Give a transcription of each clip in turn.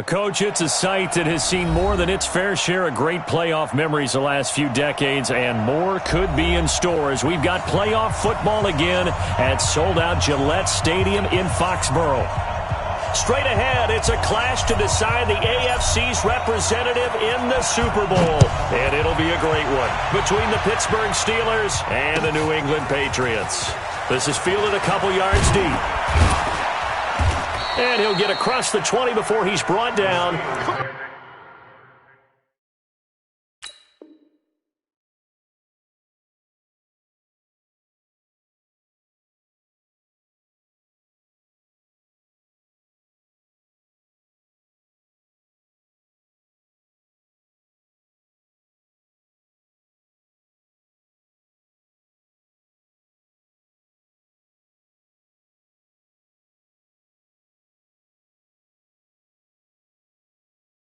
Coach, it's a site that has seen more than its fair share of great playoff memories the last few decades, and more could be in store as we've got playoff football again at sold-out Gillette Stadium in Foxborough. Straight ahead, it's a clash to decide the AFC's representative in the Super Bowl. And it'll be a great one between the Pittsburgh Steelers and the New England Patriots. This is fielded a couple yards deep. And he'll get across the 20 before he's brought down.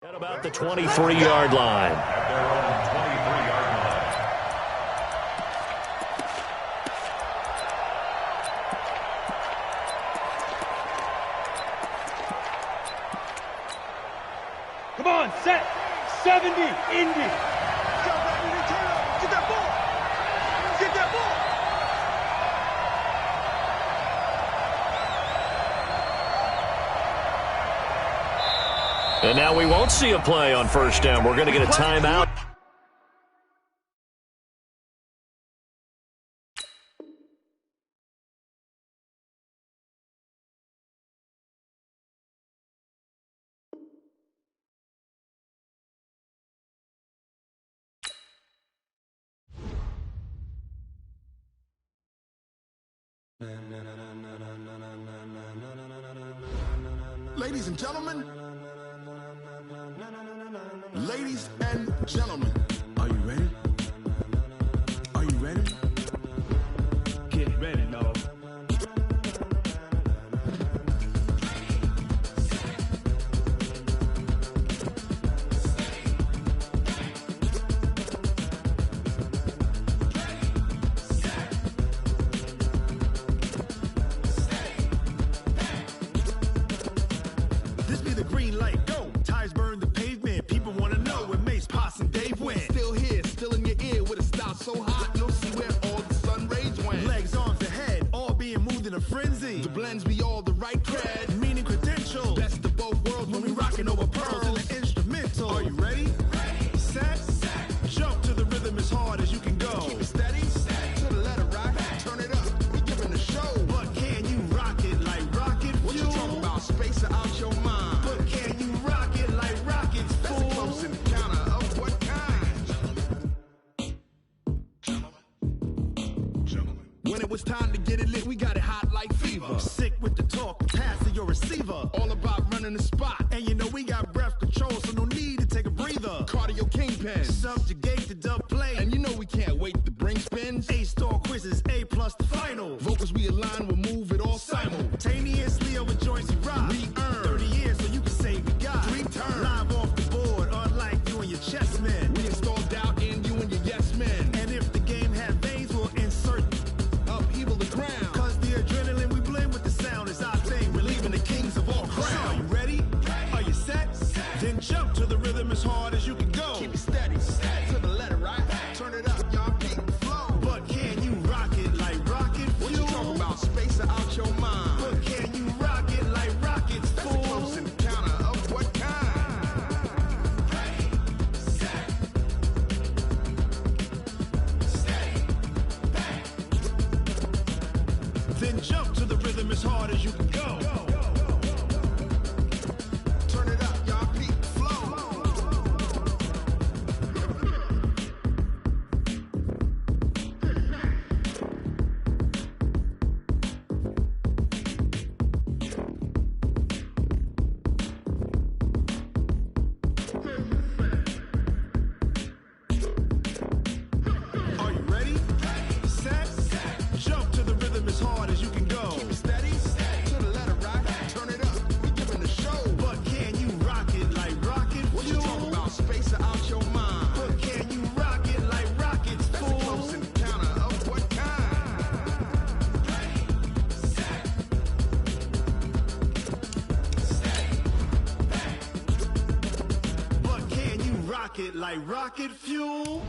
At about the 23-yard line. Come on, set. 70, Indy. Get that ball. Get that ball. And now we won't see a play on first down. We're going to get a timeout. Ladies and gentlemen. Ladies and gentlemen, are you ready? Are you ready? Get ready, dog. This be the green light, go. Tires burn the pavement. People want to know where Mace, Poss, and Dave went. Still here, still in your ear with a style so hot, you'll see where all the sun rays went. Legs, arms, and head, all being moved in a frenzy. The blends be all the right cred, meaning credentials. Best of both worlds when we rockin' over pearls in the instrumental. Are you ready? Set. Jump to the rhythm as hard as you can go. Keep it steady. To the letter rock. Turn it up. We giving the show. But can you rock it like rocket fuel? What you talking about? Space out your mind. But can you rock it like rockets, fool? That's a close encounter of what kind? Gentlemen. When it was time to get it lit, we got it hot like fever. Sick with the talk, passing your receiver. All about running the spot. And you know we got breath control, so no need to take a breather. Cardio kingpin. Subjugate the dub play. And you know we can't wait to bring spins. A-star quizzes, A+ the final. Vocals we align, we'll move it all simultaneously over joints we rock. We earn 30 years, so you can say we got 3 turns. Live off the board, unlike you and your chess men. We installed doubt in you and your yes men. And if the game had veins, we'll insert upheaval the ground. Cause the adrenaline we blend with the sound is our thing. We're leaving the kings of all crowns. So are you ready? Are you set? Then jump to the rhythm as hard as you can go. Keep it steady. To the letter, right? Turn it up, y'all. like rocket fuel.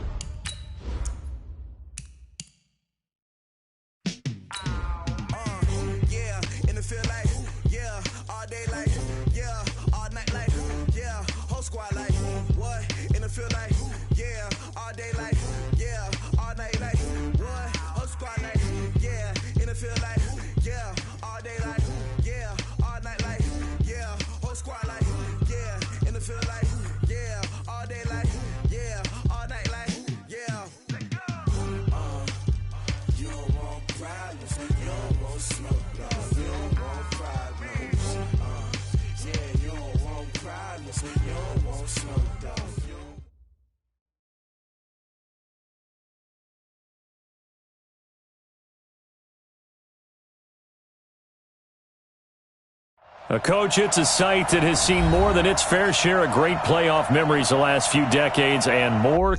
Yeah, in the field like, yeah, all day like, yeah, all night like, yeah, whole squad like, what? In the field like, yeah, all day like, yeah, all night like, what? Whole squad like, yeah, in the field like, yeah, all day like, yeah, all night like, yeah, whole squad like, yeah, in the field like, yeah, all day like, yeah, all night like, yeah. You don't want problems, you don't want smoke, you don't want problems. Yeah, you don't want problems, you don't want smoke, dog. Coach, it's a site that has seen more than its fair share of great playoff memories the last few decades and more.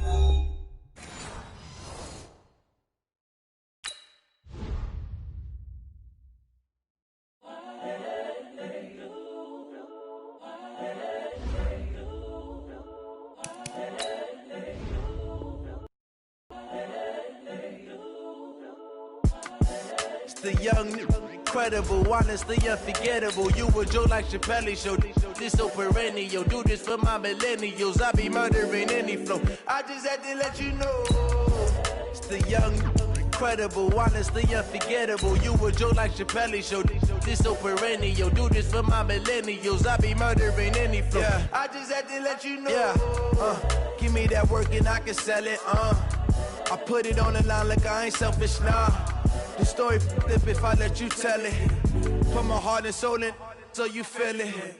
The young, incredible, honestly unforgettable. You were Joe like Chappelle show. This so perennial. Do this for my millennials. I be murdering any flow. I just had to let you know. It's the young, incredible, honestly unforgettable. You were Joe like Chappelle show. This so perennial. Do this for my millennials. I be murdering any flow. Yeah. I just had to let you know. Yeah. Give me that work and I can sell it. I put it on the line like I ain't selfish, nah. The story flip if I let you tell it. Put my heart and soul in so you feel it.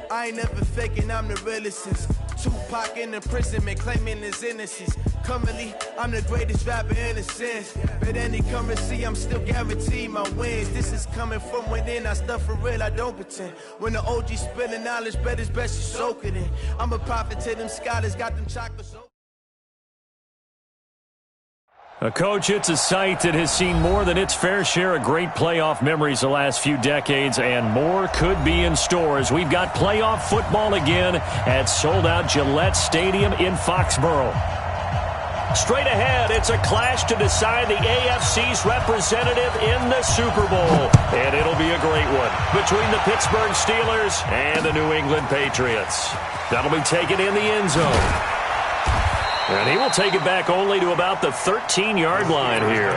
I ain't never faking, I'm the realest since Tupac in imprisonment, claiming his innocence. Currently, I'm the greatest rapper in a sense. But any currency, I'm still guaranteed my wins. This is coming from within, I stuff for real, I don't pretend. When the OG spilling knowledge, bet it's best you soak it in. I'm a prophet to them scholars, got them chocolates. Coach, it's a site that has seen more than its fair share of great playoff memories the last few decades, and more could be in store as we've got playoff football again at sold-out Gillette Stadium in Foxborough. Straight ahead, it's a clash to decide the AFC's representative in the Super Bowl, and it'll be a great one between the Pittsburgh Steelers and the New England Patriots. That'll be taken in the end zone. And he will take it back only to about the 13-yard line here.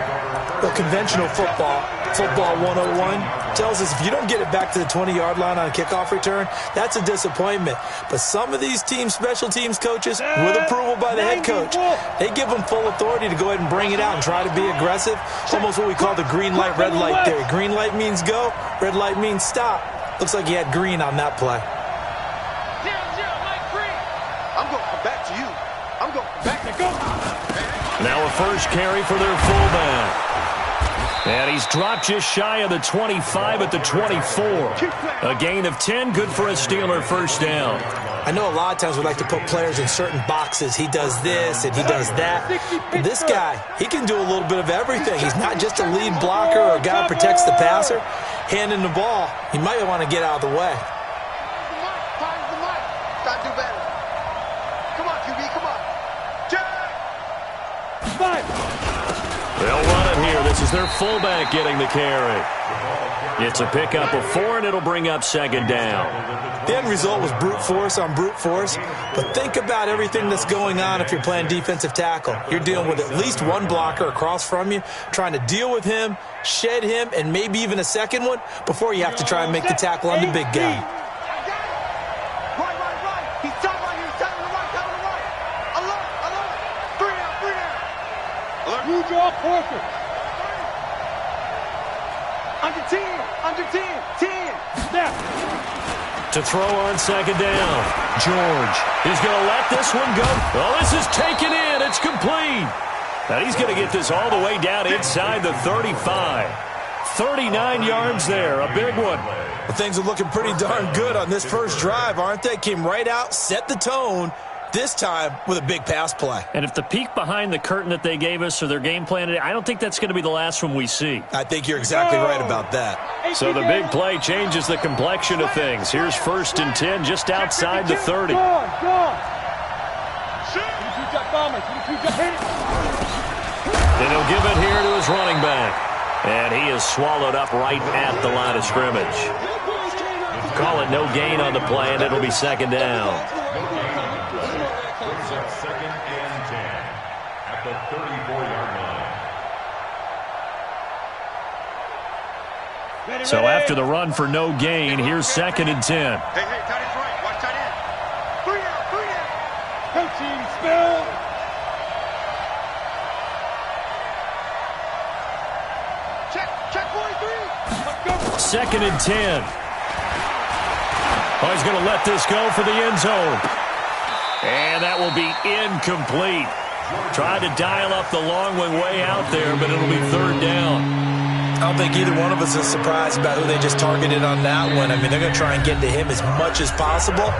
Well, conventional football 101, tells us if you don't get it back to the 20-yard line on a kickoff return, that's a disappointment. But some of these teams, special teams coaches, with approval by the head coach, they give them full authority to go ahead and bring it out and try to be aggressive. Almost what we call the green light, red light theory. Green light means go, red light means stop. Looks like he had green on that play. 0-0, Mike Green. I'm going to come back to you. I'm going back to go. Now a first carry for their fullback. And he's dropped just shy of the 25 at the 24. A gain of 10, good for a Steeler first down. I know a lot of times we like to put players in certain boxes. He does this and he does that. But this guy, he can do a little bit of everything. He's not just a lead blocker or a guy who protects the passer. Handing the ball, he might want to get out of the way. Find the mic. Got to do better. Come on, QB, come on. They'll run it here. This is their fullback getting the carry. It's a pickup of 4, and it'll bring up second down. The end result was brute force on brute force, but think about everything that's going on if you're playing defensive tackle. You're dealing with at least one blocker across from you, trying to deal with him, shed him, and maybe even a second one before you have to try and make the tackle on the big guy. Right. He's down right here. Down to the right. Alert. 3 down. Alert. You draw Parker. Under 10. 10. Snap. To throw on second down. George is going to let this one go. Oh, this is taken in. It's complete. And he's going to get this all the way down inside the 35. 39 yards there. A big one. Well, things are looking pretty darn good on this first drive, aren't they? Came right out, set the tone, this time with a big pass play. And if the peek behind the curtain that they gave us or their game plan, I don't think that's going to be the last one we see. I think you're exactly right about that. So the big play changes the complexion of things. Here's 1st and 10 just outside the 30. And he'll give it here to his running back. And he is swallowed up right at the line of scrimmage. Call it no gain on the play, and it'll be second down. Second and 10 at the 34-yard line. So after the run for no gain, here's second and 10. Hey, tight end's right. Watch tight end. 3 down. Coaching spell. Check 43. Let's go. Second and 10. Oh, he's going to let this go for the end zone. And that will be incomplete. Tried to dial up the long one way out there, but it'll be third down. I don't think either one of us is surprised about who they just targeted on that one. I mean, they're going to try and get to him as much as possible.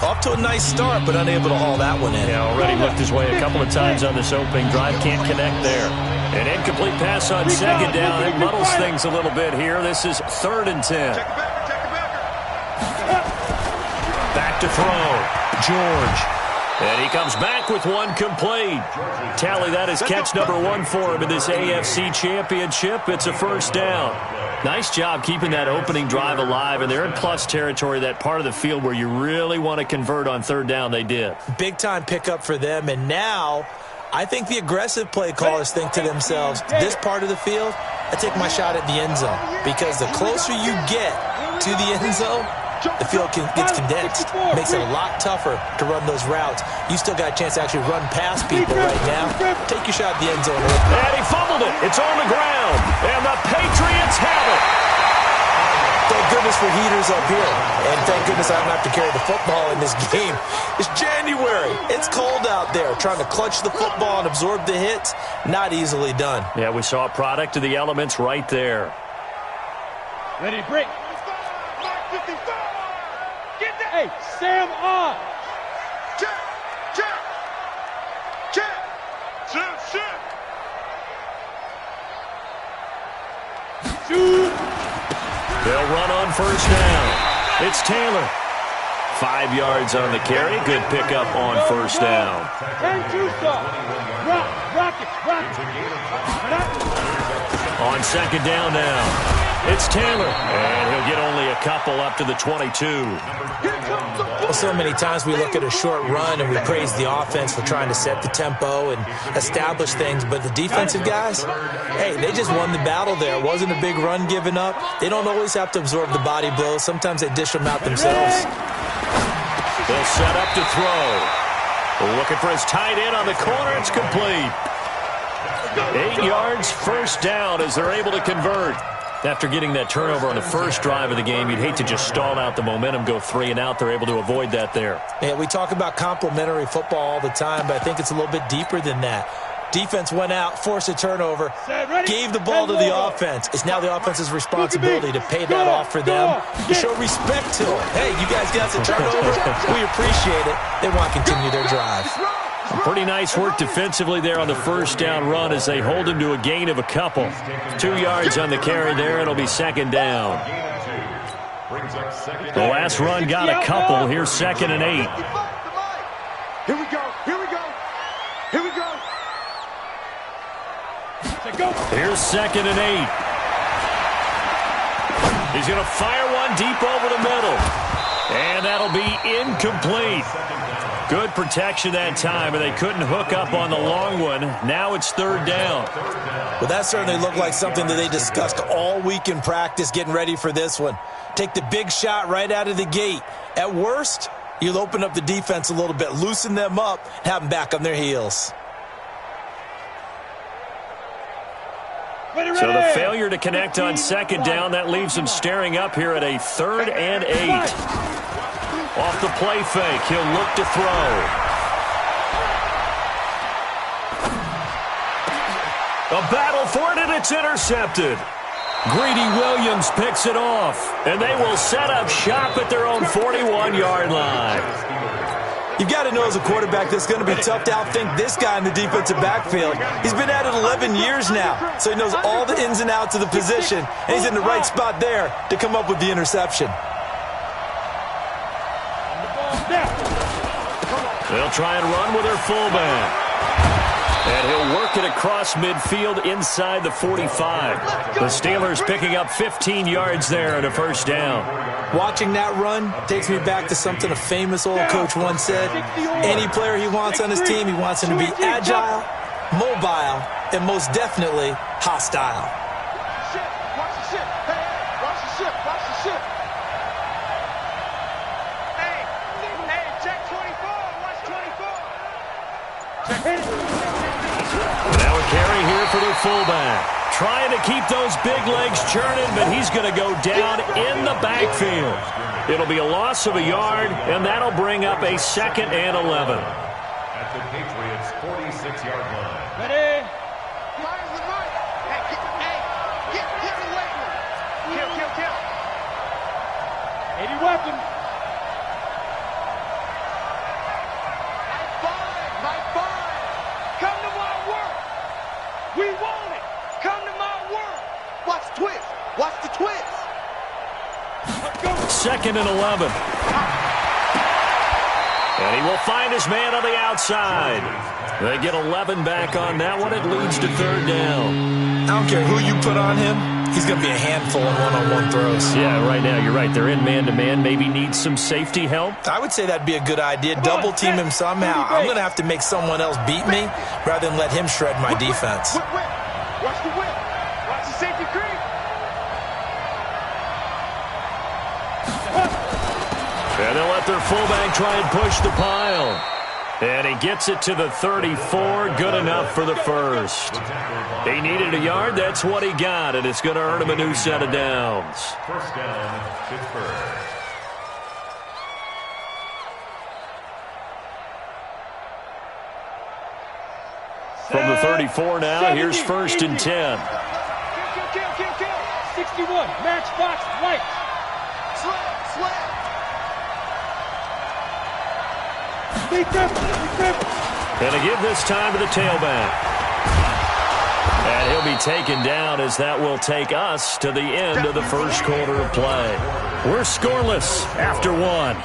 Off to a nice start, but unable to haul that one in. Yeah, already looked his way a couple of times on this opening drive. Can't connect there. An incomplete pass on second down. It muddles things a little bit here. This is third and 10. Back to throw. George. And he comes back with one complete. Tally, that is catch number 1 for him in this AFC Championship. It's a first down. Nice job keeping that opening drive alive, and they're in plus territory, that part of the field where you really want to convert on third down. They did. Big-time pickup for them, and now I think the aggressive play callers think to themselves, this part of the field, I take my shot at the end zone, because the closer you get to the end zone, the field gets condensed. Makes it a lot tougher to run those routes. You still got a chance to actually run past people right now. Take your shot at the end zone. And he fumbled it. It's on the ground. And the Patriots have it. Thank goodness for heaters up here. And thank goodness I don't have to carry the football in this game. It's January. It's cold out there. Trying to clutch the football and absorb the hits, not easily done. Yeah, we saw a product of the elements right there. Ready, break. Hey, Sam on. Check. Shoot. They'll run on first down. It's Taylor. 5 yards on the carry. Good pickup on first down. On second down now. It's Taylor. And he'll get only a couple up to the 22. Well, so many times we look at a short run and we praise the offense for trying to set the tempo and establish things, but the defensive guys, hey, they just won the battle there. It wasn't a big run given up. They don't always have to absorb the body blows. Sometimes they dish them out themselves. They'll set up to throw. Looking for his tight end on the corner. It's complete. 8 yards, first down as they're able to convert. After getting that turnover on the first drive of the game, you'd hate to just stall out the momentum, go 3 and out. They're able to avoid that there. Yeah, we talk about complementary football all the time, but I think it's a little bit deeper than that. Defense went out, forced a turnover, gave the ball to the offense. It's now the offense's responsibility to pay that off for them, to show respect to them. Hey, you guys got some turnover. We appreciate it. They want to continue their drive. Pretty nice work defensively there on the first down run as they hold him to a gain of a couple. 2 yards on the carry there. It'll be second down. The last run got a couple. Here's second and 8. Here we go. Here's second and 8. He's going to fire one deep over the middle. And that'll be incomplete. Good protection that time, and they couldn't hook up on the long one. Now it's third down. Well, that certainly looked like something that they discussed all week in practice, getting ready for this one. Take the big shot right out of the gate. At worst, you'll open up the defense a little bit, loosen them up, and have them back on their heels. So the failure to connect on second down, that leaves them staring up here at a third and 8. Off the play fake, he'll look to throw. A battle for it, and it's intercepted. Greedy Williams picks it off, and they will set up shop at their own 41-yard line. You've got to know as a quarterback that's going to be tough to outthink this guy in the defensive backfield. He's been at it 11 years now, so he knows all the ins and outs of the position, and he's in the right spot there to come up with the interception. They'll try and run with their fullback. it across midfield inside the 45. The Steelers picking up 15 yards there and a first down. Watching that run takes me back to something a famous old coach once said. Any player he wants on his team, he wants him to be agile, mobile, and most definitely hostile. Watch the ship. Hey, watch the ship. Watch the ship. Hey, check 24. Watch 24. Now a carry here for the fullback. Trying to keep those big legs churning, but he's going to go down in the backfield. It'll be a loss of a yard, and that'll bring up a 2nd and 11. At the Patriots' 46-yard line. Ready? Fires the mic. Get away from him. Kill. 80 weapons. High five. Come to my work. We want it. Come to my work. Watch the twist. Watch the twist. Let's go. 2nd and 11. And he will find his man on the outside. They get 11 back on that one. It leads to 3rd down. I don't care who you put on him, he's going to be a handful in one-on-one throws. Yeah, right now, you're right. They're in man-to-man. Maybe needs some safety help. I would say that'd be a good idea. Double team him somehow. I'm going to have to make someone else beat me rather than let him shred my defense. Whip. Watch the whip. Watch the safety creep. And they'll let their fullback try and push the pile. And he gets it to the 34. Good enough for the first. He needed a yard. That's what he got. And it's going to earn him a new set of downs. First down, Pittsburgh. From the 34 now, here's 1st and 10. Kill. 61. Matchbox right. Slam. Beat them. And to give this time to the tailback. And he'll be taken down as that will take us to the end of the first quarter of play. We're scoreless after 1.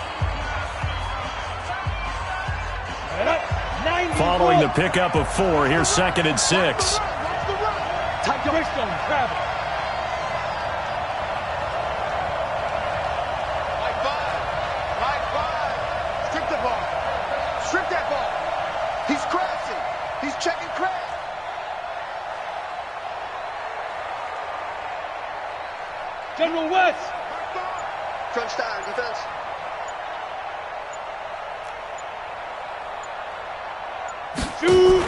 Following the pickup of 4, here's 2nd and 6. Tight your wrist on him. Grab it. High five. Strip the ball. Strip that ball. He's crashing. He's checking crash. General West. Crunch time, defense. Shoot.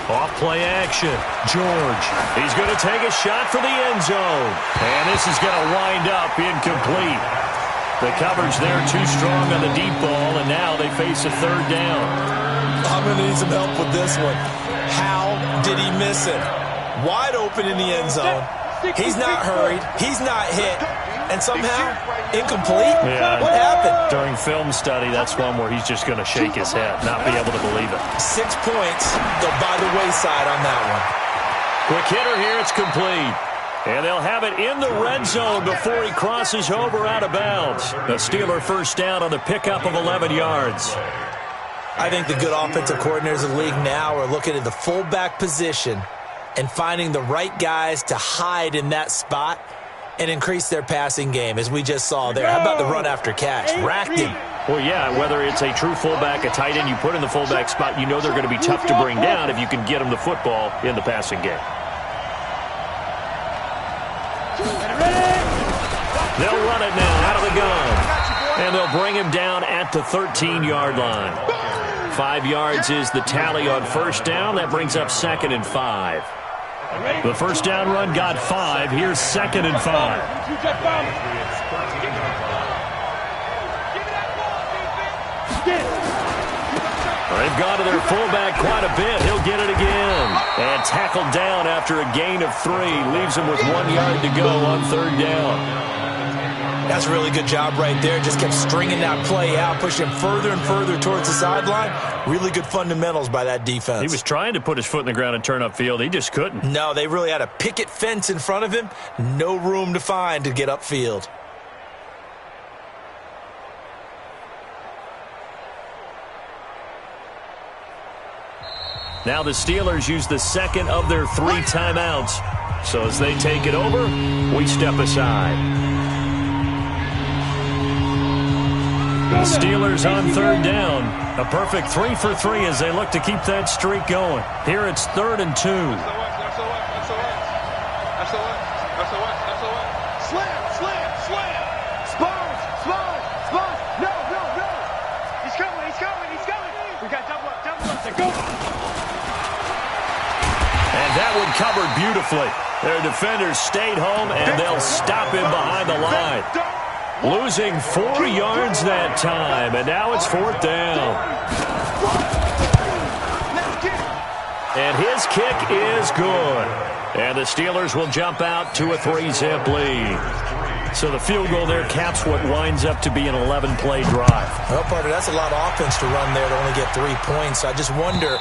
Off play action. George. He's going to take a shot for the end zone. And this is going to wind up incomplete. The coverage there too strong on the deep ball, and now they face a 3rd down. I'm going to need some help with this one. How did he miss it? Wide open in the end zone. He's not hurried. He's not hit. And somehow, incomplete? Yeah. What happened? During film study, that's one where he's just going to shake his head, not be able to believe it. 6 points go by the wayside on that one. Quick hitter here, it's complete. And they'll have it in the red zone before he crosses over out of bounds. The Steeler first down on the pickup of 11 yards. I think the good offensive coordinators of the league now are looking at the fullback position and finding the right guys to hide in that spot and increase their passing game, as we just saw there. How about the run after catch? Racked him. Well, yeah, whether it's a true fullback, a tight end you put in the fullback spot, you know they're going to be tough to bring down if you can get them the football in the passing game. They'll run it now out of the gun. And they'll bring him down at the 13-yard line. 5 yards is the tally on first down. That brings up 2nd and 5. The first down run got 5. Here's 2nd and 5. They've gone to their fullback quite a bit. He'll get it again. And tackled down after a gain of 3. Leaves him with 1 yard to go on 3rd down. That's a really good job right there. Just kept stringing that play out, pushing him further and further towards the sideline. Really good fundamentals by that defense. He was trying to put his foot in the ground and turn upfield. He just couldn't. No, they really had a picket fence in front of him. No room to find to get upfield. Now the Steelers use the second of their 3 timeouts. So as they take it over, we step aside. The Steelers on 3rd down. A perfect 3 for 3 as they look to keep that streak going. Here it's 3rd and 2. That one covered beautifully. Their defenders stayed home, and they'll stop him behind the line. Losing 4 yards that time, and now it's 4th down. And his kick is good. And the Steelers will jump out to a 3-zip lead. So the field goal there caps what winds up to be an 11-play drive. Well, partner, that's a lot of offense to run there to only get 3 points. I just wonder,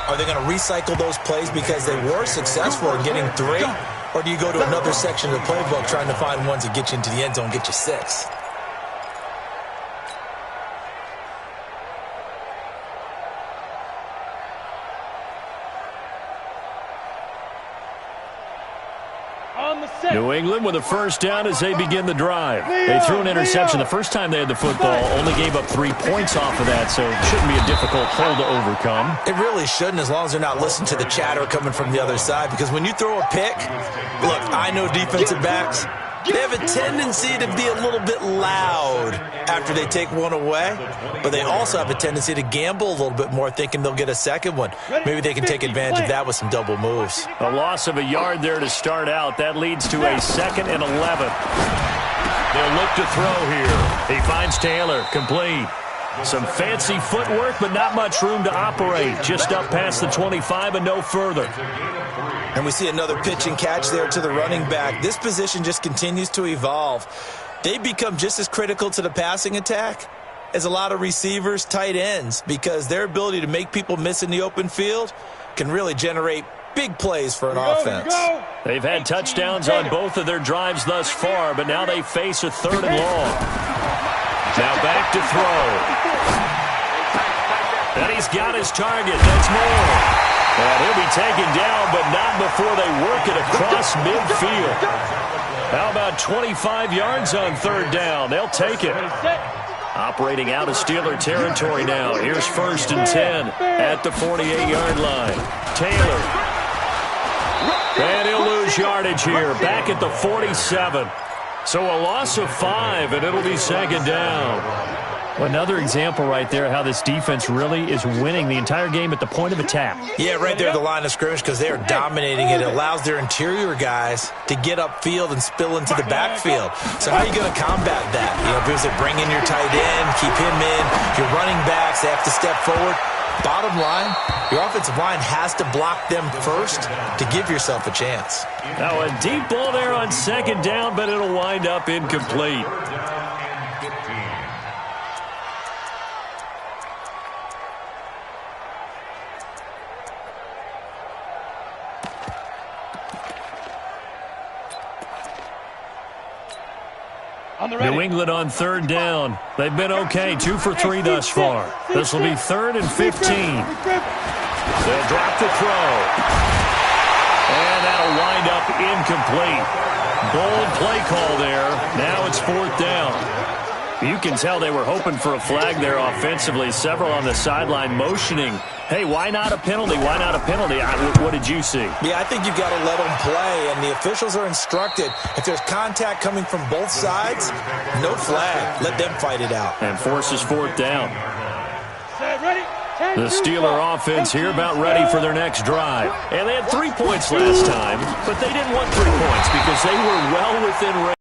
are they going to recycle those plays because they were successful in getting 3? Or do you go to another section of the playbook trying to find ones that get you into the end zone and get you 6? New England with a 1st down as they begin the drive. They threw an interception the first time they had the football, only gave up 3 points off of that, so it shouldn't be a difficult hole to overcome. It really shouldn't, as long as they're not listening to the chatter coming from the other side, because when you throw a pick, look, I know defensive backs, they have a tendency to be a little bit loud after they take one away, but they also have a tendency to gamble a little bit more, thinking they'll get a second one. Maybe they can take advantage of that with some double moves. A loss of a yard there to start out. That leads to a 2nd and 11. They'll look to throw here. He finds Taylor, complete. Some fancy footwork, but not much room to operate. Just up past the 25 and no further. And we see another pitch and catch there to the running back. This position just continues to evolve. They become just as critical to the passing attack as a lot of receivers, tight ends, because their ability to make people miss in the open field can really generate big plays for an offense. They've had touchdowns on both of their drives thus far, but now they face a 3rd and long. Now back to throw. And he's got his target. That's more. And he'll be taken down, but not before they work it across midfield. How about 25 yards on 3rd down? They'll take it. Operating out of Steeler territory now. Here's 1st and 10 at the 48-yard line. Taylor. And he'll lose yardage here. Back at the 47. So a loss of 5, and it'll be 2nd down. Another example right there how this defense really is winning the entire game at the point of attack. Yeah, right there at the line of scrimmage, because they are dominating it. It allows their interior guys to get upfield and spill into the backfield. So how are you going to combat that? You know, because they bring in your tight end, keep him in. Your running backs, they have to step forward. Bottom line, your offensive line has to block them first to give yourself a chance. Now a deep ball there on 2nd down, but it'll wind up incomplete. New England on 3rd down. They've been okay, 2 for 3 thus far. This will be 3rd and 15. They'll drop the throw. And that'll wind up incomplete. Bold play call there. Now it's 4th down. You can tell they were hoping for a flag there offensively. Several on the sideline motioning. Hey, why not a penalty? Why not a penalty? What did you see? Yeah, I think you've got to let them play, and the officials are instructed. If there's contact coming from both sides, no flag. Let them fight it out. And forces 4th down. The Steeler offense here about ready for their next drive. And they had 3 points last time, but they didn't want 3 points because they were well within range.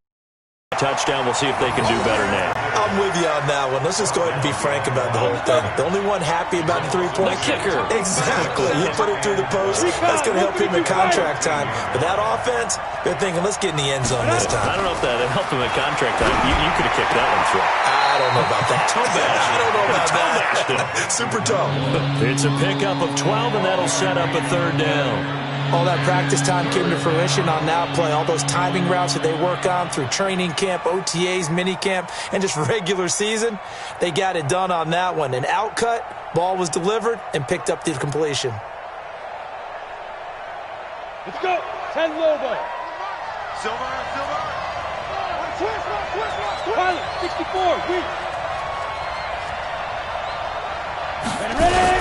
Touchdown. We'll see if they can do better now. I'm with you on that one. Let's just go ahead and be frank about the whole thing. The only one happy about the 3 points. The kicker. Exactly. You put it through the post. That's going to help him in contract time. But that offense, they're thinking, let's get in the end zone this time. I don't know if that helped him in contract time. You could have kicked that one through. I don't know about that. I don't know about that. Super toe. It's a pickup of 12, and that'll set up a 3rd down. All that practice time came to fruition on that play. All those timing routes that they work on through training camp, OTAs, mini camp, and just regular season, they got it done on that one. An outcut, ball was delivered, and picked up the completion. Let's go. 10 Lobo. Silver. Twist. Pilot, 64, weak. Ready.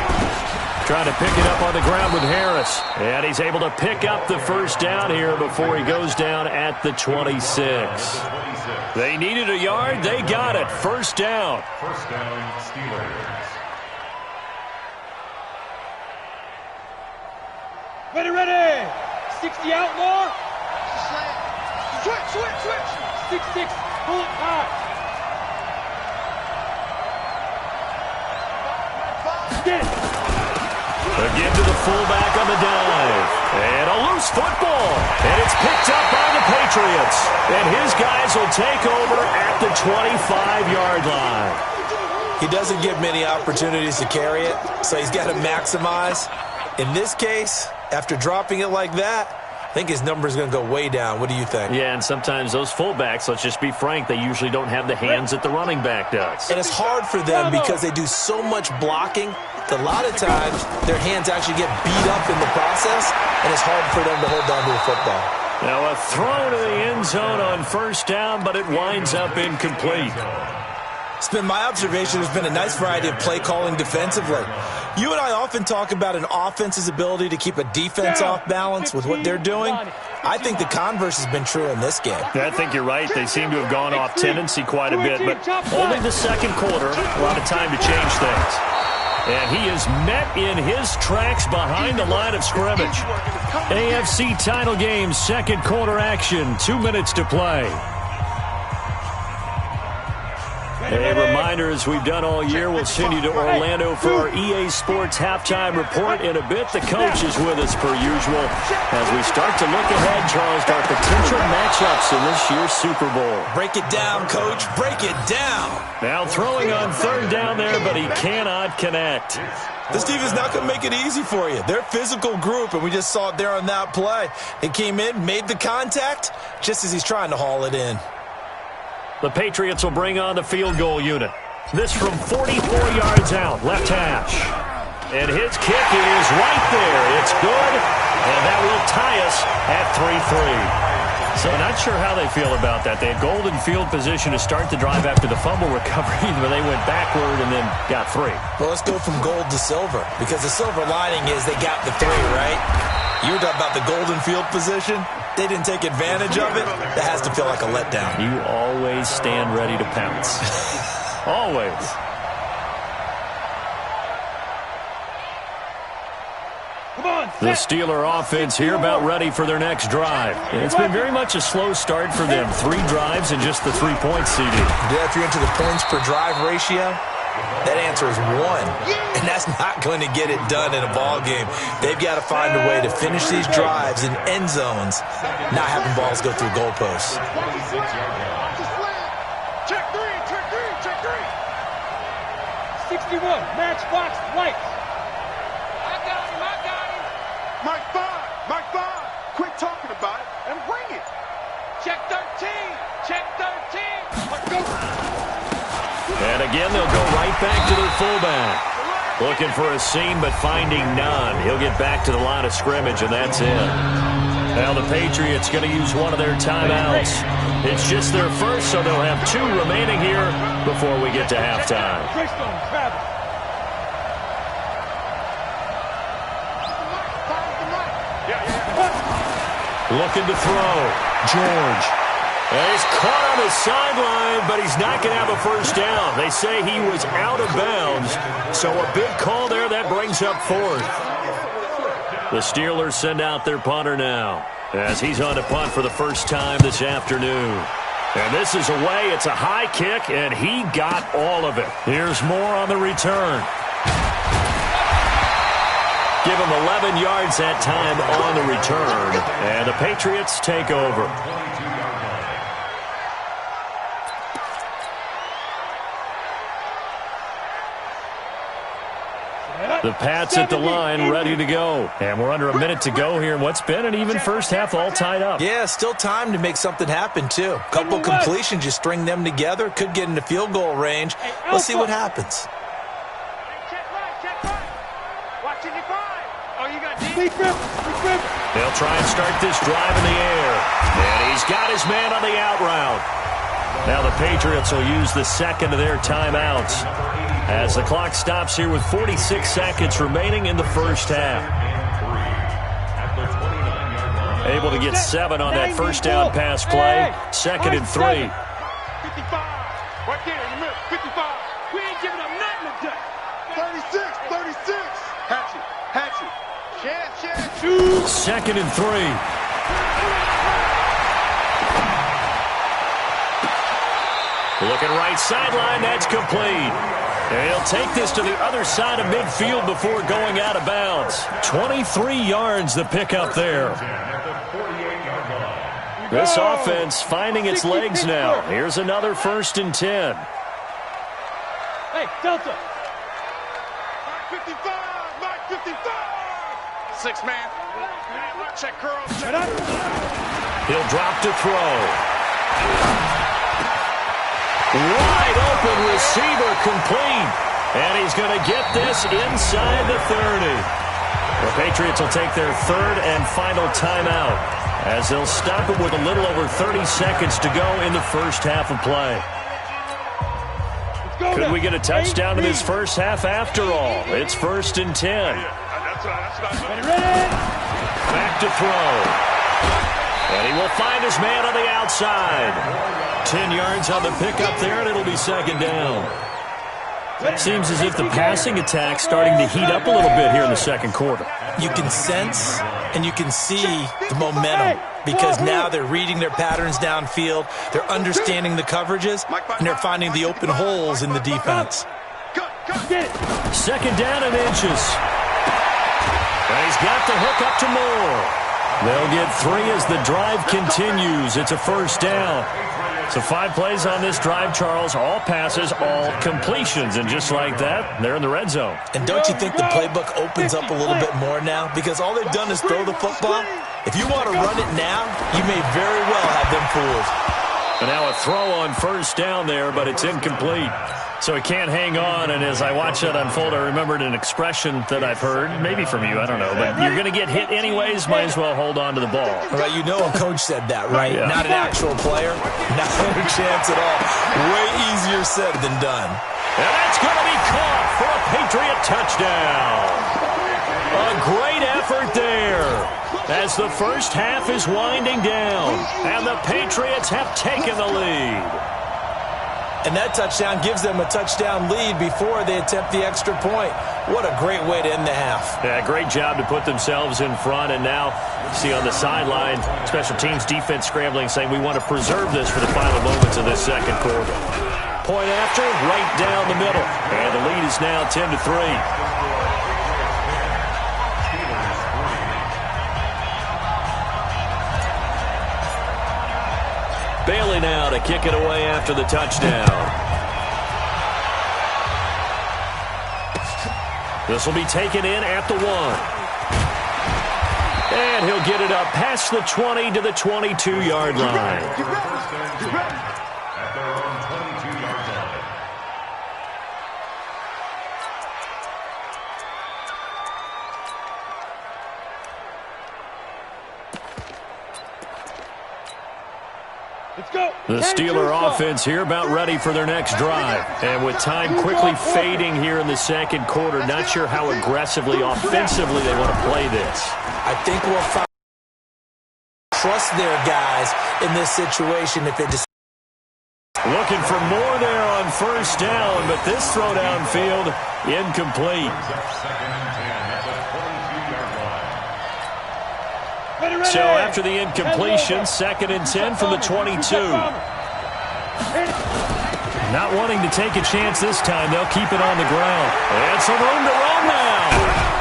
Trying to pick it up on the ground with Harris. And he's able to pick up the first down here before he goes down at the 26. They needed a yard. They got it. First down. First down, Steelers. Ready. 60 outlaw. Switch. 6-6, pull it high. Get it. Again to the fullback on the dive. And a loose football. And it's picked up by the Patriots. And his guys will take over at the 25-yard line. He doesn't give many opportunities to carry it, so he's got to maximize. In this case, after dropping it like that, I think his number is going to go way down. What do you think? Yeah, and sometimes those fullbacks, let's just be frank, they usually don't have the hands that the running back does. And it's hard for them because they do so much blocking that a lot of times their hands actually get beat up in the process, and it's hard for them to hold on to the football. Now a throw to the end zone on first down, but it winds up incomplete. It's been my observation there's been a nice variety of play calling defensively. You and I often talk about an offense's ability to keep a defense off balance with what they're doing. I think the converse has been true in this game. I think you're right. They seem to have gone off tendency quite a bit, but only the second quarter, a lot of time to change things. And he is met in his tracks behind the line of scrimmage. AFC title game, second quarter action, 2 minutes to play. A reminder, as we've done all year, we'll send you to Orlando for our EA Sports halftime report in a bit. The coach is with us per usual as we start to look ahead, Charles, to our potential matchups in this year's Super Bowl. Break it down, Coach. Break it down. Now throwing on third down there, but he cannot connect. This team is not going to make it easy for you. They're a physical group, and we just saw it there on that play. They came in, made the contact, just as he's trying to haul it in. The Patriots will bring on the field goal unit. This from 44 yards out, left hash. And his kick is right there. It's good, and that will tie us at 3-3. So not sure how they feel about that. They had golden field position to start the drive after the fumble recovery, but they went backward and then got 3. Well, let's go from gold to silver, because the silver lining is they got the 3, right? You were talking about the golden field position. They didn't take advantage of it. That has to feel like a letdown. You always stand ready to pounce. Always. The Steeler offense here about ready for their next drive. It's been very much a slow start for them. 3 drives and just the 3 points, CD. Yeah, if you're into the points per drive ratio, that answer is 1. And that's not going to get it done in a ball game. They've got to find a way to finish these drives in end zones, not having balls go through goalposts. Check 3. 61, match box lights. I got him. Mike 5, quit talking about it and bring it. Check 13. Let's go. And again, they'll go right back to their fullback. Looking for a seam, but finding none. He'll get back to the line of scrimmage, and that's it. Now the Patriots going to use one of their timeouts. It's just their first, so they'll have 2 remaining here before we get to halftime. Looking to throw. George. And he's caught on the sideline, but he's not going to have a first down. They say he was out of bounds, so a big call there. That brings up 4th. The Steelers send out their punter now as he's on to punt for the first time this afternoon. And this is away. It's a high kick, and he got all of it. Here's more on the return. Give him 11 yards that time on the return, and the Patriots take over. The Pats at the line, ready to go. And we're under a minute to go here in what's been an even first half, all tied up. Yeah, still time to make something happen, too. A couple completions, you string them together, could get into field goal range. Let's see what happens. Check right. Watching your 5. Oh, you got D. They'll try and start this drive in the air. And he's got his man on the out route. Now the Patriots will use the second of their timeouts as the clock stops here with 46 seconds remaining in the first half. Able to get 7 on that first down pass play. Second and 3. 55. Right there in the middle. 55. We ain't giving up nothing today. 36. 36. Hatchet. Hatchet. Chance. Second and 3. Looking right sideline, that's complete. And he'll take this to the other side of midfield before going out of bounds. 23 yards the pickup there. This offense finding its legs now. Here's another 1st and 10. Hey, Delta. 55. 55. 6 man. Check curl. He'll drop to throw. Wide open receiver complete. And he's going to get this inside the 30. The Patriots will take their 3rd and final timeout as they'll stop it with a little over 30 seconds to go in the first half of play. Could we get a touchdown in this first half after all? It's 1st and 10. Back to throw. And he will find his man on the outside. 10 yards on the pickup there, and it'll be 2nd down. Seems as if the passing attack's starting to heat up a little bit here in the second quarter. You can sense and you can see the momentum because now they're reading their patterns downfield, they're understanding the coverages, and they're finding the open holes in the defense. 2nd down and inches. And he's got the hook up to Moore. They'll get 3 as the drive continues. It's a 1st down. So 5 plays on this drive, Charles. All passes, all completions. And just like that, they're in the red zone. And don't you think the playbook opens up a little bit more now? Because all they've done is throw the football. If you want to run it now, you may very well have them fooled. And now a throw on 1st down there, but it's incomplete. So he can't hang on, and as I watch that unfold, I remembered an expression that I've heard, maybe from you, I don't know, but you're going to get hit anyways, might as well hold on to the ball. Well, you know a coach said that, right? Yeah. Not an actual player. Not a chance at all. Way easier said than done. And that's going to be caught for a Patriot touchdown. A great effort there as the first half is winding down, and the Patriots have taken the lead. And that touchdown gives them a touchdown lead before they attempt the extra point. What a great way to end the half. Yeah, great job to put themselves in front. And now, see on the sideline, special teams defense scrambling, saying we want to preserve this for the final moments of this second quarter. Point after, right down the middle. And the lead is now 10-3. Bailey now to kick it away after the touchdown. This will be taken in at the 1. And he'll get it up past the 20 to the 22-yard line. At their own 22-yard line. The Steeler offense here about ready for their next drive. And with time quickly fading here in the second quarter, not sure how aggressively, offensively they want to play this. I think we'll find trust their guys in this situation if they decide. Looking for more there on 1st down, but this throw downfield, incomplete. So after the incompletion, 2nd and 10 from the 22. Not wanting to take a chance this time, they'll keep it on the ground. And some room to roam now.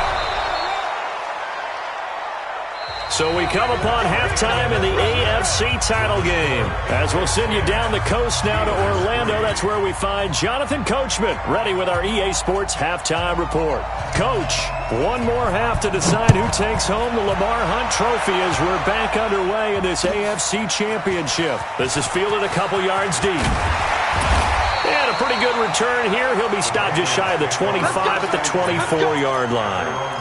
So we come upon halftime in the AFC title game. As we'll send you down the coast now to Orlando, that's where we find Jonathan Coachman, ready with our EA Sports halftime report. Coach, one more half to decide who takes home the Lamar Hunt Trophy as we're back underway in this AFC Championship. This is fielded a couple yards deep. And a pretty good return here. He'll be stopped just shy of the 25 at the 24-yard line.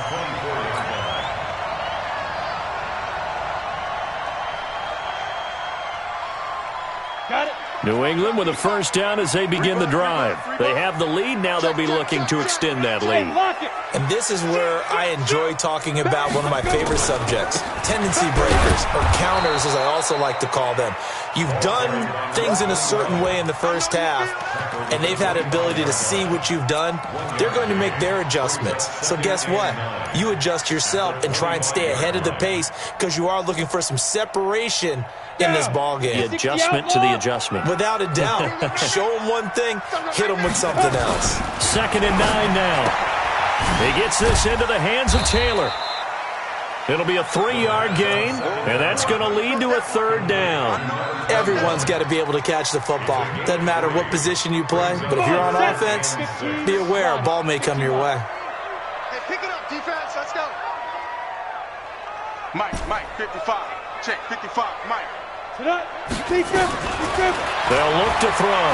New England with a first down as they begin the drive. They have the lead. Now they'll be looking to extend that lead. And this is where I enjoy talking about one of my favorite subjects, tendency breakers, or counters as I also like to call them. You've done things in a certain way in the first half, and they've had the ability to see what you've done. They're going to make their adjustments. So guess what? You adjust yourself and try and stay ahead of the pace because you are looking for some separation in this ball game. The adjustment to the adjustment. Without a doubt. Show them one thing, hit them with something else. 2nd and 9 now. He gets this into the hands of Taylor. It'll be a 3-yard gain, and that's going to lead to a 3rd down. Everyone's got to be able to catch the football. Doesn't matter what position you play, but if you're on offense, be aware a ball may come your way. Hey, pick it up, defense. Let's go. Mike, 55. Check, 55, Mike. They'll look to throw.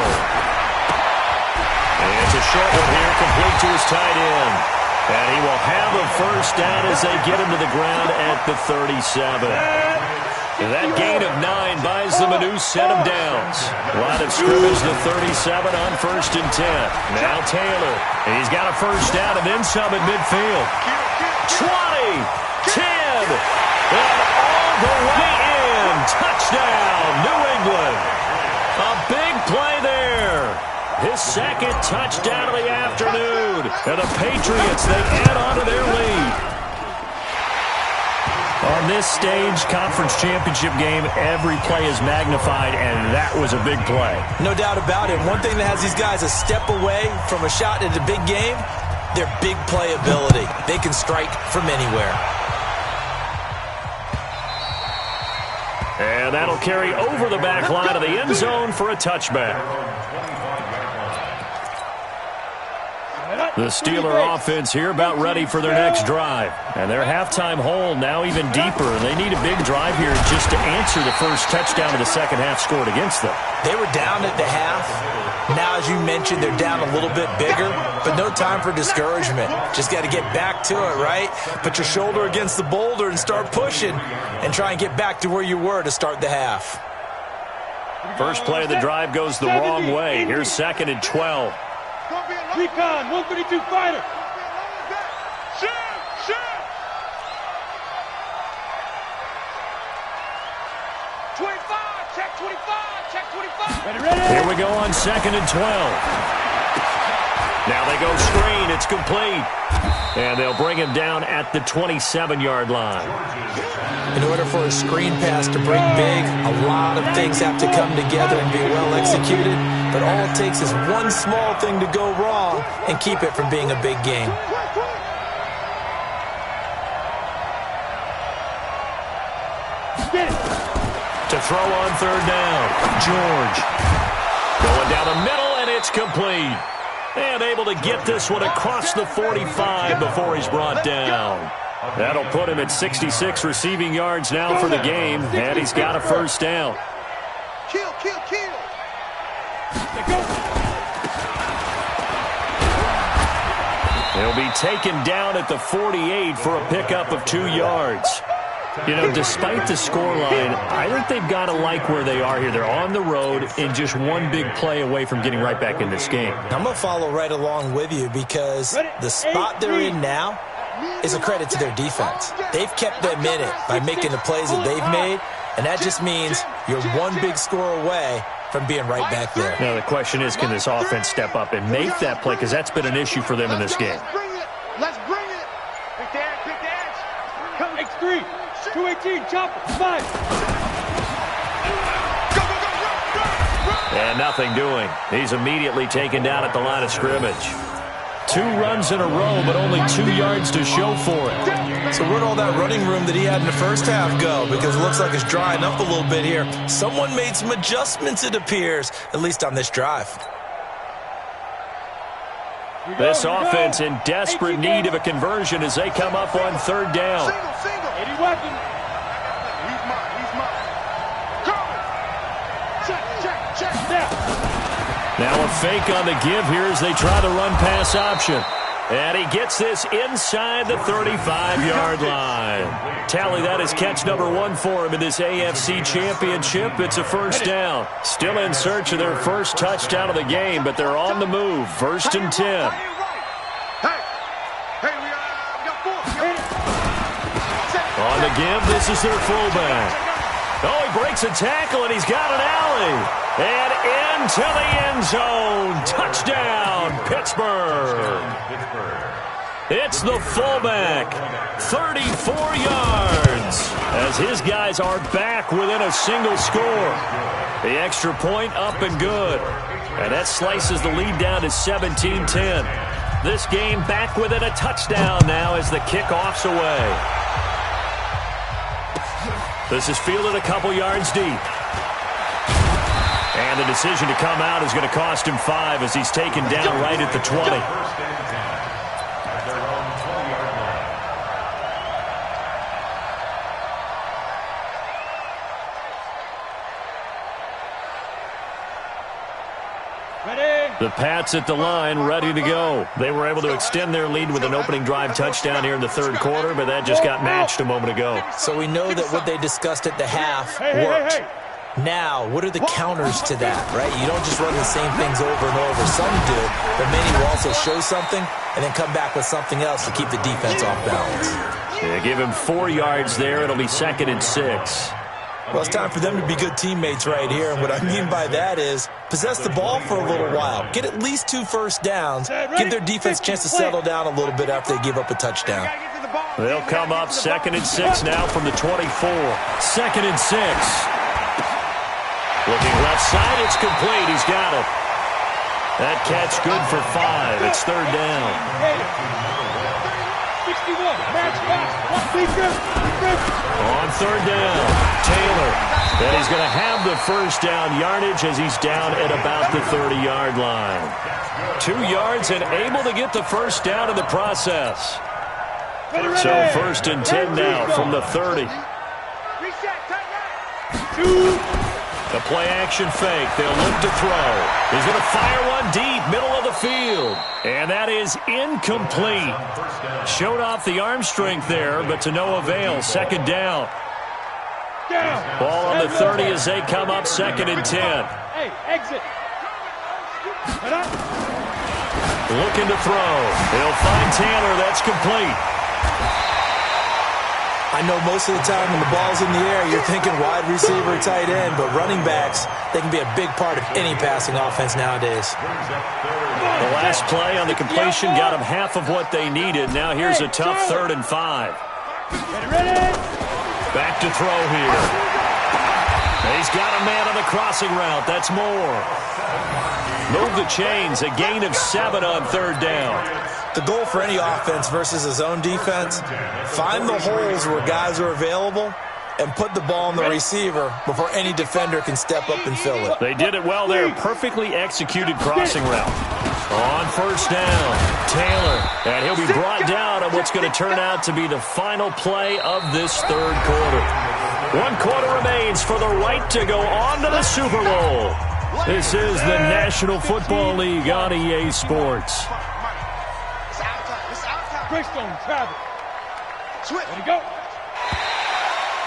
And it's a short one here, complete to his tight end. And he will have a first down as they get him to the ground at the 37. And that gain of 9 buys them a new set of downs. Line of scrimmage to 37 on 1st and 10. Now Taylor. And he's got a first down and then some at midfield. 20, 10, and all the way in. Touchdown, New England. A big play there. His 2nd touchdown of the afternoon. And the Patriots, they add on to their lead. On this stage, conference championship game, every play is magnified, and that was a big play. No doubt about it. One thing that has these guys a step away from a shot at a big game, their big play ability. They can strike from anywhere. And that'll carry over the back line of the end zone for a touchback. The Steeler offense here about ready for their next drive. And their halftime hole now even deeper. They need a big drive here just to answer the first touchdown of the second half scored against them. They were down at the half. Now, as you mentioned, they're down a little bit bigger, but no time for discouragement. Just got to get back to it, right? Put your shoulder against the boulder and start pushing and try and get back to where you were to start the half. First play of the drive goes the wrong way. Here's 2nd and 12. Recon, 132 fighter. Shoot! 25, check 25. Here we go on 2nd and 12. Now they go screen. It's complete. And they'll bring him down at the 27-yard line. In order for a screen pass to bring big, a lot of things have to come together and be well executed. But all it takes is one small thing to go wrong and keep it from being a big game. To throw on 3rd down, George. Going down the middle, and it's complete. And able to get this one across the 45 before he's brought down. That'll put him at 66 receiving yards now for the game, and he's got a first down. Kill. He'll be taken down at the 48 for a pickup of 2 yards. You know, despite the scoreline, I think they've got to like where they are here. They're on the road and just one big play away from getting right back in this game. I'm going to follow right along with you because the spot they're in now is a credit to their defense. They've kept them in it by making the plays that they've made, and that just means you're one big score away from being right back there. Now the question is, can this offense step up and make that play? Because that's been an issue for them in this game. Let's bring it. Big dash. Come X3. 218, chopper, 5. And nothing doing. He's immediately taken down at the line of scrimmage. 2 runs in a row, but only 2 yards to show for it. So where'd all that running room that he had in the first half go? Because it looks like it's drying up a little bit here. Someone made some adjustments, it appears, at least on this drive. This offense in desperate need of a conversion as they come up on 3rd down. Single. 80 weapon. He's mine. Check. Now a fake on the give here as they try to run pass option. And he gets this inside the 35-yard line. Tally that is catch number 1 for him in this AFC Championship. It's a first down. Still in search of their first touchdown of the game, but they're on the move. 1st and 10. On the give, this is their fullback. Oh, he breaks a tackle, and he's got an alley. And into the end zone. Touchdown, Pittsburgh. It's the fullback. 34 yards. As his guys are back within a single score. The extra point up and good. And that slices the lead down to 17-10. This game back within a touchdown now as the kickoff's away. This is fielded a couple yards deep. And the decision to come out is going to cost him 5 as he's taken down right at the 20. The Pats at the line, ready to go. They were able to extend their lead with an opening drive touchdown here in the 3rd quarter, but that just got matched a moment ago. So we know that what they discussed at the half worked. Now, what are the counters to that, right? You don't just run the same things over and over. Some do, but many will also show something and then come back with something else to keep the defense off balance. Yeah, give him 4 yards there. It'll be 2nd and 6. Well, it's time for them to be good teammates right here. And what I mean by that is possess the ball for a little while. Get at least 2 first downs. Give their defense a chance to settle down a little bit after they give up a touchdown. They'll come up 2nd and 6 now from the 24. 2nd and 6. Looking left side, it's complete. He's got it. That catch good for 5. It's 3rd down. 61, match box. On 3rd down, Taylor. And he's going to have the first down yardage as he's down at about the 30-yard line. 2 yards and able to get the first down in the process. So 1st and 10 now from the 30. The play-action fake. They'll look to throw. He's going to fire one deep, middle of the field. And that is incomplete. Showed off the arm strength there, but to no avail. 2nd down. Ball on the 30 as they come up 2nd and 10. Hey, exit. Looking to throw. He'll find Taylor. That's complete. I know most of the time when the ball's in the air, you're thinking wide receiver, tight end, but running backs, they can be a big part of any passing offense nowadays. The last play on the completion got them half of what they needed. Now here's a tough 3rd and 5. Back to throw here. He's got a man on the crossing route. That's more. Move the chains. A gain of 7 on 3rd down. The goal for any offense versus his own defense, find the holes where guys are available and put the ball on the receiver before any defender can step up and fill it. They did it well there. Perfectly executed crossing route. On 1st down, Taylor. And he'll be brought down on what's going to turn out to be the final play of this 3rd quarter. 1 quarter remains for the right to go on to the Super Bowl. This is the National Football League on EA Sports. Greystone, Travis. Let it go.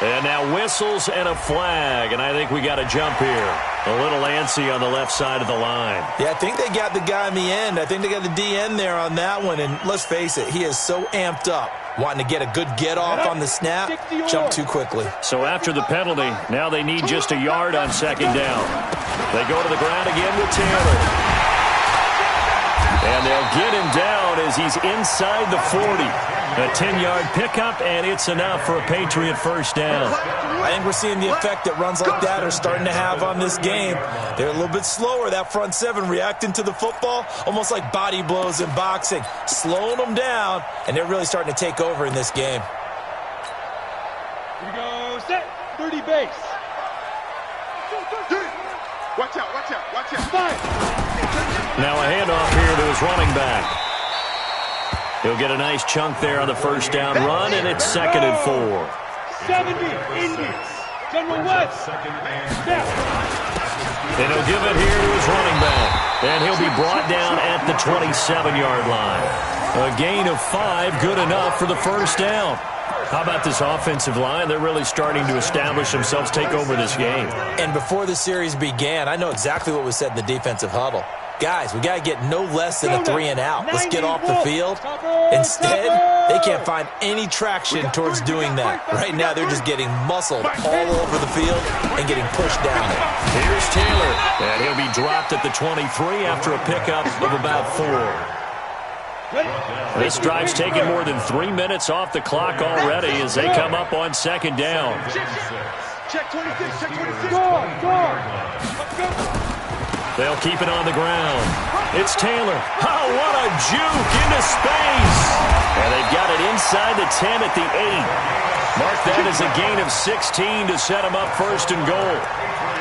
And now whistles and a flag, and I think we got a jump here. A little antsy on the left side of the line. Yeah, I think they got the guy in the end. I think they got the DN there on that one, and let's face it, he is so amped up, wanting to get a good get-off on the snap, jump too quickly. So after the penalty, now they need just a yard on 2nd down. They go to the ground again with Taylor. And they'll get him down as he's inside the 40. A 10-yard pickup, and it's enough for a Patriot first down. I think we're seeing the effect that runs like that are starting to have on this game. They're a little bit slower, that front 7, reacting to the football, almost like body blows in boxing, slowing them down, and they're really starting to take over in this game. Here we go, set, 30 base. Watch out, watch out, watch out. Fire. Now a handoff here to his running back. He'll get a nice chunk there on the first down run, and it's 2nd and 4. 70, Indians. General West. And he'll give it here to his running back. And he'll be brought down at the 27-yard line. A gain of 5, good enough for the first down. How about this offensive line? They're really starting to establish themselves, take over this game. And before the series began, I know exactly what was said in the defensive huddle. Guys, we got to get no less than a 3 and out. Let's get off the field. Instead, they can't find any traction towards doing that. Right now, they're just getting muscled all over the field and getting pushed down. Here's Taylor, and he'll be dropped at the 23 after a pickup of about 4. This drive's taken more than 3 minutes off the clock already as they come up on second down. Check 26, check 26. They'll keep it on the ground. It's Taylor. Oh, what a juke into space. And they've got it inside the 10 at the 8. Mark that as a gain of 16 to set them up first and goal.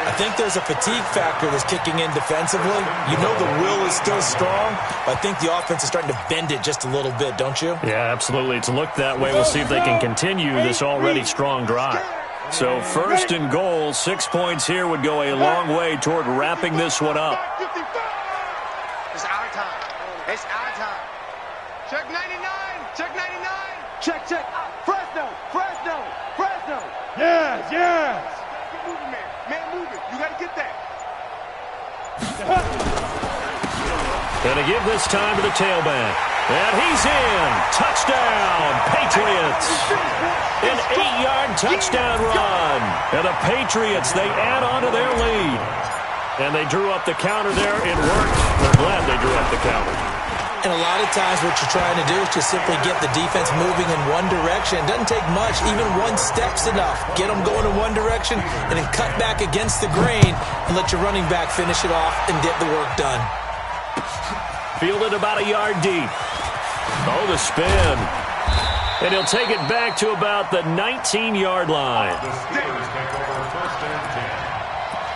I think there's a fatigue factor that's kicking in defensively. You know the will is still strong, but I think the offense is starting to bend it just a little bit, don't you? Yeah, absolutely. It's looked that way. We'll see if they can continue this already strong drive. So first and goal, 6 points here would go a long way toward wrapping this one up. It's our time. It's our time. Check 99. Check 99. Check, check. Fresno. Yes. Keep moving, man. Man, move it. You got to get that. Gonna give this time to the tailback. And he's in. Touchdown, Patriots. An 8-yard touchdown run. And the Patriots, they add on to their lead. And they drew up the counter there. It worked. They're glad they drew up the counter. And a lot of times what you're trying to do is just simply get the defense moving in one direction. It doesn't take much. Even one step's enough. Get them going in one direction and then cut back against the grain and let your running back finish it off and get the work done. Fielded about a yard deep. Oh, the spin. And he'll take it back to about the 19-yard line. The Steelers take over first and 10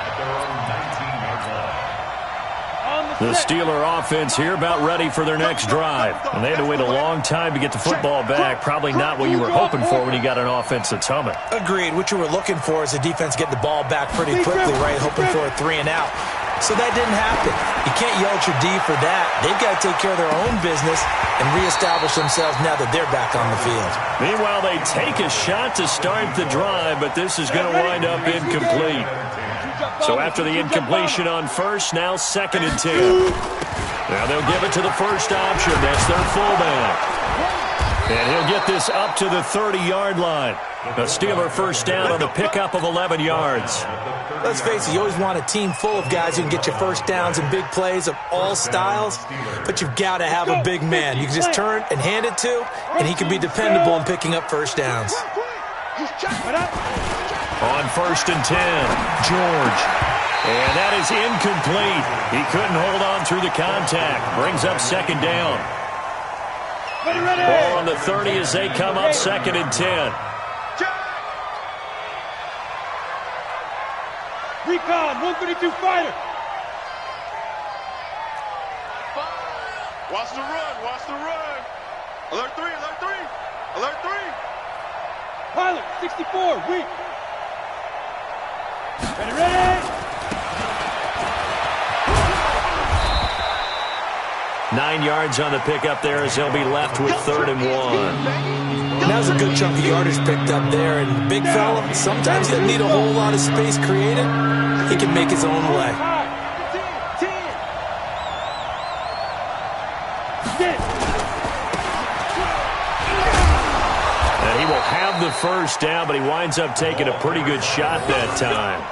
at their own 19-yard line. The Steeler offense here about ready for their next drive. And they had to wait a long time to get the football back. Probably not what you were hoping for when you got an offense that's humming. Agreed. What you were looking for is the defense getting the ball back pretty quickly, right? Hoping for a 3 and out. So that didn't happen. You can't yell at your D for that. They've got to take care of their own business and reestablish themselves now that they're back on the field. Meanwhile, they take a shot to start the drive, but this is going to wind up incomplete. So after the incompletion on first, now second and 10. Now they'll give it to the first option. That's their fullback. And he'll get this up to the 30-yard line. A Steeler first down on a pickup of 11 yards. Let's face it, you always want a team full of guys who can get you first downs and big plays of all styles, but you've got to have a big man you can just turn and hand it to, and he can be dependable in picking up first downs. On first and 10, George. And that is incomplete. He couldn't hold on through the contact. Brings up second down. Ball on the 30 as they come up second and 10. Recon, 132 fighter. Watch the run, watch the run. Alert 3, alert 3, alert 3. Pilot, 64, weak. Ready. 9 yards on the pickup there as they'll be left with 3rd and 1. That was a good chunk of yardage picked up there. And big fella, sometimes he doesn't need a whole lot of space created. He can make his own way. And he will have the first down, but he winds up taking a pretty good shot that time.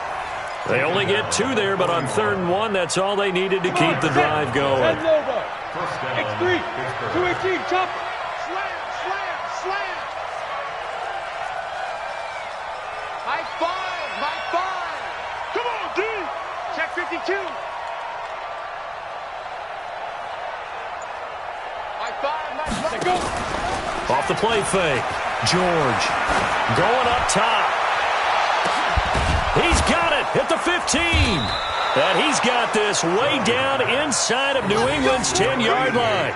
They only get 2 there, but on 3rd and 1, that's all they needed to keep the drive going. X3, 218, chop. Slam. High five. Come on, D. Check 52. High five. Go. Off the play fake. George going up top. He's got it at the 15. And he's got this way down inside of New England's 10-yard line.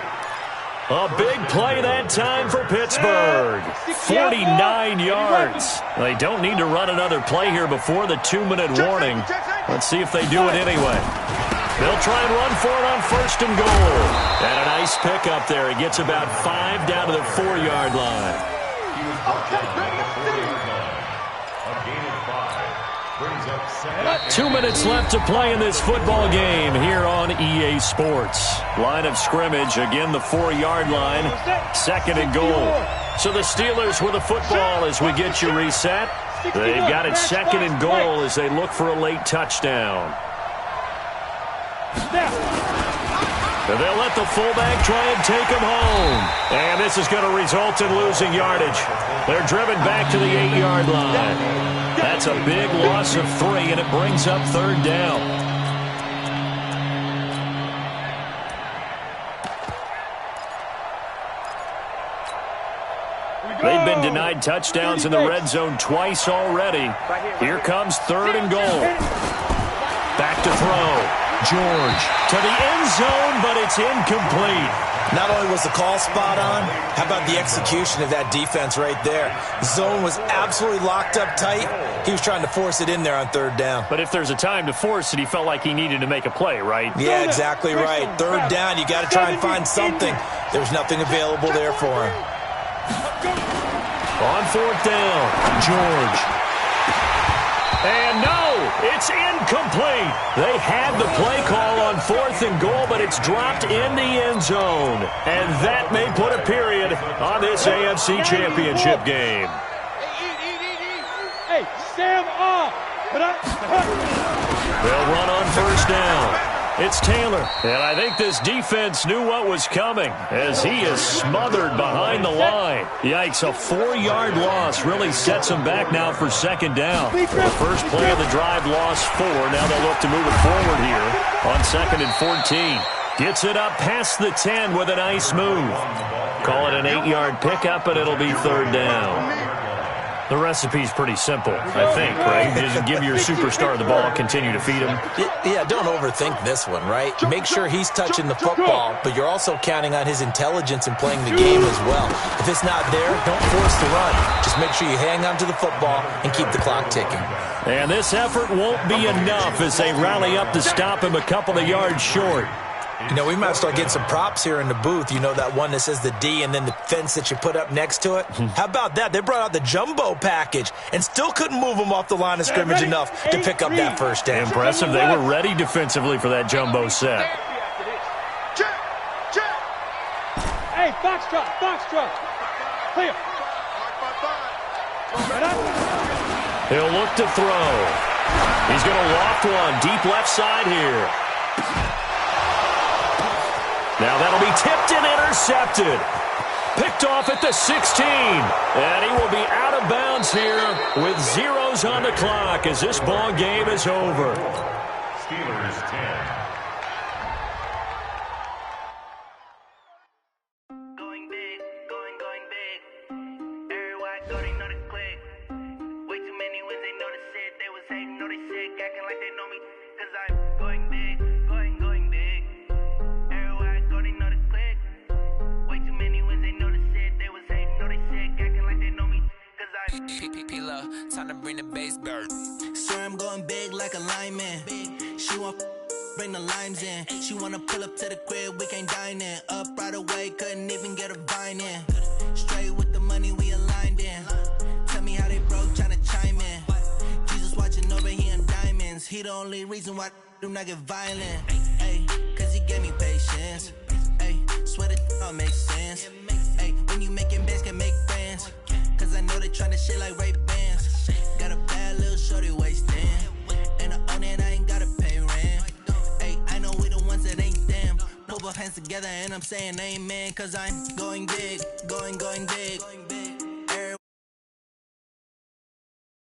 A big play that time for Pittsburgh. 49 yards. They don't need to run another play here before the 2-minute warning. Let's see if they do it anyway. They'll try and run for it on 1st and goal. And a nice pickup there. He gets about 5 down to the 4-yard line. A gain of 5 brings up 2nd. 2 minutes left to play in this football game here on EA Sports. Line of scrimmage, again the 4-yard line, 2nd and goal. So the Steelers with the football as we get you reset. They've got it 2nd and goal as they look for a late touchdown. And they'll let the fullback try and take him home. And this is going to result in losing yardage. They're driven back to the 8-yard line. That's a big loss of 3, and it brings up 3rd down. They've been denied touchdowns in the red zone twice already. Here comes 3rd and goal. Back to throw. George to the end zone, but it's incomplete. Not only was the call spot on, how about the execution of that defense right there? The zone was absolutely locked up tight. He was trying to force it in there on 3rd down. But if there's a time to force it, he felt like he needed to make a play, right? Yeah, exactly right. 3rd down, you got to try and find something. There's nothing available there for him. On 4th down, George. And no, it's incomplete. They had the play call on 4th and goal, but it's dropped in the end zone. And that may put a period on this AFC Championship game. Hey, Sam off. They'll run on 1st down. It's Taylor, and I think this defense knew what was coming as he is smothered behind the line. Yikes, a 4-yard loss really sets him back now for 2nd down. The first play of the drive lost 4. Now they'll look to move it forward here on 2nd and 14. Gets it up past the 10 with a nice move. Call it an 8-yard pickup, and it'll be 3rd down. The recipe's pretty simple, I think, right? Just give your superstar the ball, continue to feed him. Yeah, don't overthink this one, right? Make sure he's touching the football, but you're also counting on his intelligence in playing the game as well. If it's not there, don't force the run. Just make sure you hang on to the football and keep the clock ticking. And this effort won't be enough as they rally up to stop him a couple of yards short. You know, we might start getting some props here in the booth. You know, that one that says the D and then the fence that you put up next to it? How about that? They brought out the jumbo package and still couldn't move them off the line of scrimmage enough to pick up that 1st down. Impressive. They were ready defensively for that jumbo set. Hey, foxtrot. Clear. He'll look to throw. He's going to loft one deep left side here. Now that'll be tipped and intercepted. Picked off at the 16. And he will be out of bounds here with zeros on the clock as this ball game is over. Steelers 10. Going big, going big. Everywhere I go, they know the click. Way too many wins, they know the shit. They was hating, know they sick, acting like they know me. Cause I'm going big, going big. Everywhere I go, they know the click. Way too many wins, they know the shit. They was hating, know they sick, acting like they know me. Cause I'm P-P-P-Love, time to bring the bass bird. Swear I'm going big like a lineman. She want bring the limes in. She wanna pull up to the crib, we can't dine in. Up right away, couldn't even get a vine in. Straight with the money we aligned in. Tell me how they broke, tryna chime in. Jesus watching over here in diamonds. He the only reason why I do not get violent. Ay, cause he gave me patience. Ay, swear that all makes sense. Ay, when you making bands, can make friends. Cause I know they tryna shit like Ray-Bans. Got a bad little shorty wasting. And I own it, I ain't gotta pay rent. Ay, I know we the ones that ain't them. Put both hands together and I'm saying amen. Cause I'm going big, going big.